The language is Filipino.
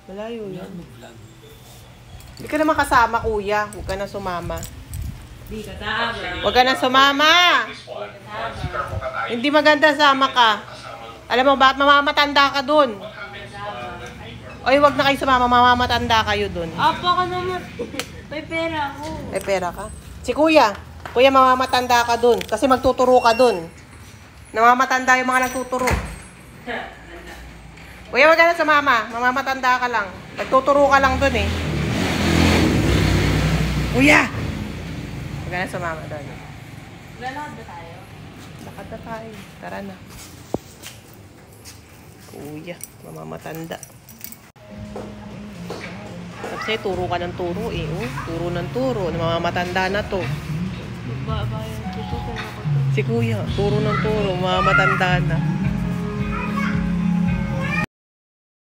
Malayo Wala yan. mag-vlog. Hindi ka naman kasama, kuya. Huwag ka na sumama. Di ka tama. Huwag ka na sumama! Hindi maganda sama ka. Alam mo, bakit mamamatanda ka dun? Oy, wag na kayo sumama. Mamamatanda kayo dun. Apa ka naman. May pera ako. May pera ka? Si kuya. Kuya, mamamatanda ka dun. Kasi magtuturo ka dun. Namamatanda yung mga nagtuturo. Kuya, wag ka na sumama. Mamamatanda ka lang. Nagtuturo ka lang dun eh. Kuya! Wag ka na sumama dun. Lalakad ba tayo? Lakad na tayo. Tara na. Kuya, mamamatanda. Kasi turo ka ng turo eh. Oh. Turo ng turo. Mamamatanda na to. Ba yung tutusin ako to. Si kuya, turo ng turo. Mamamatanda na.